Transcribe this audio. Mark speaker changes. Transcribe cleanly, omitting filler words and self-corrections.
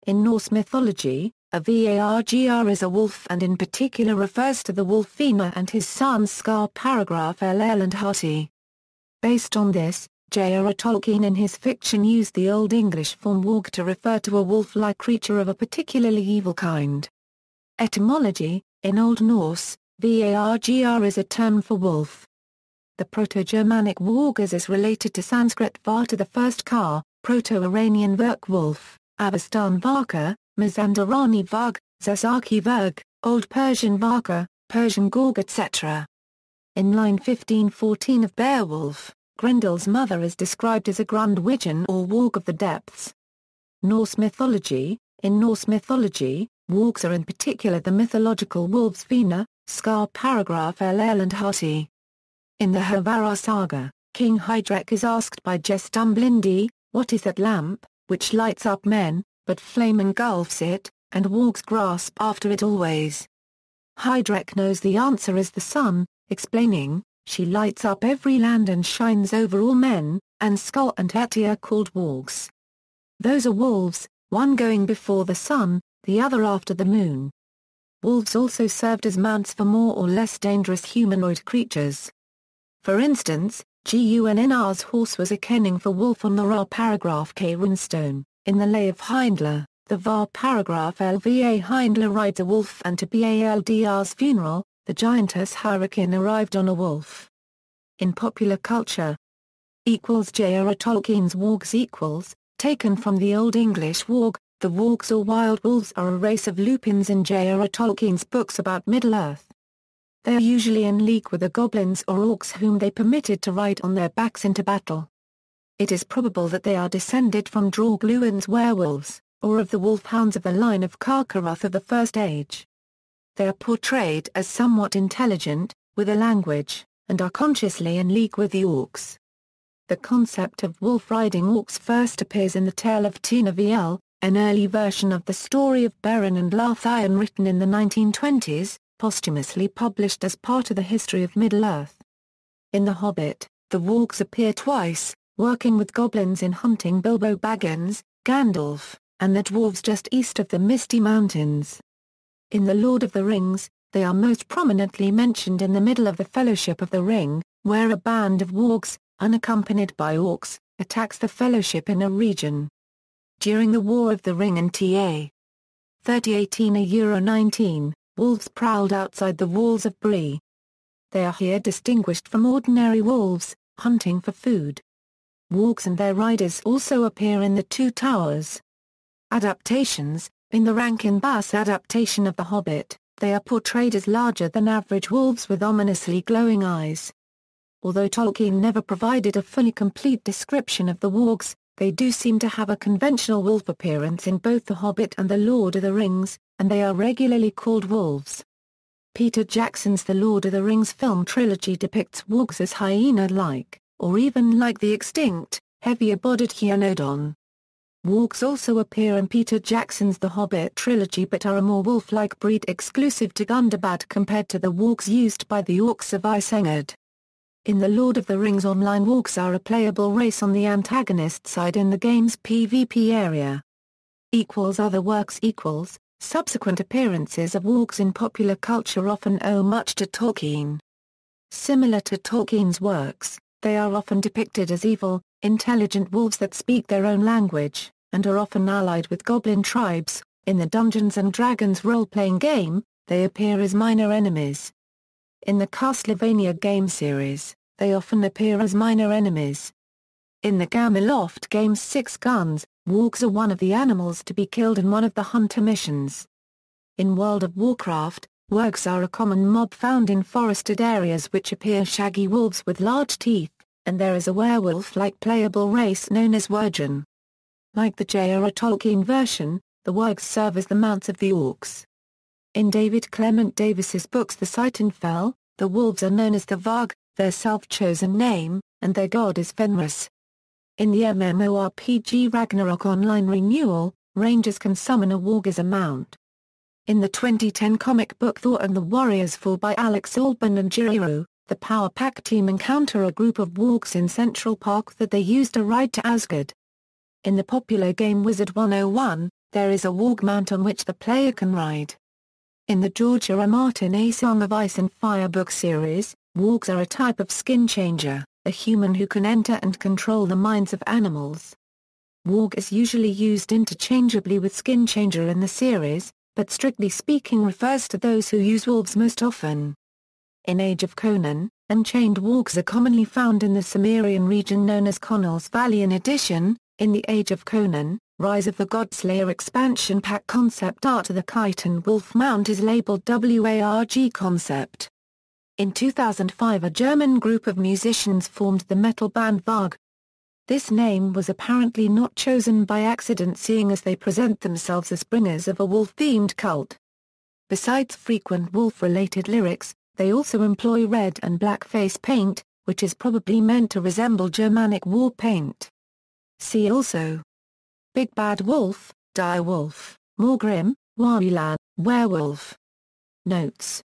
Speaker 1: In Norse mythology, a vargr is a wolf and in particular refers to the wolf Fenrir and his sons Sköll and Hati. Based on this, J.R.R. Tolkien in his fiction used the Old English form warg to refer to a wolf-like creature of a particularly evil kind. Etymology: in Old Norse, vargr is a term for wolf. The Proto-Germanic wargrs is related to Sanskrit var to the first car, Proto-Iranian verk wolf, Avestan vargr, Mazandarani varg, Zazaki varg, Old Persian vargr, Persian gorg etc. In line 1514 of Beowulf, Grendel's mother is described as a Grundwiggen or warg of the depths. Norse mythology: in Norse mythology, wargs are in particular the mythological wolves Fenrir, Sköll and Hati. In the Hervarar saga, King Hydrek is asked by Gestumblindi, "What is that lamp, which lights up men, but flame engulfs it, and wargs grasp after it always?" Hydrek knows the answer is the sun, explaining, "She lights up every land and shines over all men, and Sköll and Hati are called wargs. Those are wolves, one going before the sun, the other after the moon." Wolves also served as mounts for more or less dangerous humanoid creatures. For instance, Gunnar's horse was a kenning for wolf on the Ra paragraph K runestone. In the Lay of Hyndla, the var paragraph LVA Hyndla rides a wolf, and to Baldr's funeral, the giantess Hyrrockin arrived on a wolf. In popular culture, J.R.R. Tolkien's wargs taken from the Old English warg, the wargs or wild wolves are a race of lupins in J.R.R. Tolkien's books about Middle-earth. They are usually in league with the goblins or orcs whom they permitted to ride on their backs into battle. It is probable that they are descended from Draugluin's werewolves, or of the wolfhounds of the line of Carcharoth of the First Age. They are portrayed as somewhat intelligent, with a language, and are consciously in league with the orcs. The concept of wolf riding orcs first appears in the Tale of Tinaviel, an early version of the story of Beren and Lathian written in the 1920s, posthumously published as part of the history of Middle-earth. In The Hobbit, the wargs appear twice, working with goblins in hunting Bilbo Baggins, Gandalf, and the dwarves just east of the Misty Mountains. In The Lord of the Rings, they are most prominently mentioned in the middle of the Fellowship of the Ring, where a band of wargs, unaccompanied by orcs, attacks the Fellowship in a region. During the War of the Ring in TA. 3018-19, wolves prowled outside the walls of Bree. They are here distinguished from ordinary wolves, hunting for food. Wargs and their riders also appear in The Two Towers. Adaptations: in the Rankin Bass adaptation of The Hobbit, they are portrayed as larger-than-average wolves with ominously glowing eyes. Although Tolkien never provided a fully complete description of the wargs, they do seem to have a conventional wolf appearance in both The Hobbit and The Lord of the Rings, and they are regularly called wolves. Peter Jackson's The Lord of the Rings film trilogy depicts wargs as hyena-like, or even like the extinct, heavier-bodied Hyaenodon. Wargs also appear in Peter Jackson's The Hobbit trilogy but are a more wolf-like breed exclusive to Gundabad compared to the wargs used by the orcs of Isengard. In The Lord of the Rings Online, wargs are a playable race on the antagonist side in the game's PvP area. Other works. Subsequent appearances of wargs in popular culture often owe much to Tolkien. Similar to Tolkien's works, they are often depicted as evil, intelligent wolves that speak their own language, and are often allied with goblin tribes. In the Dungeons & Dragons role-playing game, they appear as minor enemies. In the Castlevania game series, they often appear as minor enemies. In the Gameloft game's Six Guns, wargs are one of the animals to be killed in one of the hunter missions. In World of Warcraft, wargs are a common mob found in forested areas which appear shaggy wolves with large teeth, and there is a werewolf-like playable race known as Wyrgen. Like the J.R.R. Tolkien version, the wargs serve as the mounts of the orcs. In David Clement Davis's books The Sightenfell, the wolves are known as the vargr, their self-chosen name, and their god is Fenrir. In the MMORPG Ragnarok Online Renewal, rangers can summon a warg as a mount. In the 2010 comic book Thor and the Warriors Fall by Alex Alban and Jiriru, the Power Pack team encounter a group of wargs in Central Park that they use to ride to Asgard. In the popular game Wizard 101, there is a warg mount on which the player can ride. In the George R. R. Martin A Song of Ice and Fire book series, wargs are a type of skin changer, a human who can enter and control the minds of animals. Warg is usually used interchangeably with skin changer in the series, but strictly speaking refers to those who use wolves most often. In Age of Conan, unchained wargs are commonly found in the Cimmerian region known as Connell's Valley. In addition, in the Age of Conan, Rise of the Godslayer expansion pack concept art, the kite and wolf mount is labeled WARG concept. In 2005, a German group of musicians formed the metal band Varg. This name was apparently not chosen by accident, seeing as they present themselves as bringers of a wolf-themed cult. Besides frequent wolf-related lyrics, they also employ red and black face paint, which is probably meant to resemble Germanic war paint. See also: Big Bad Wolf, Dire Wolf, Morgrim, Warilan, Werewolf. Notes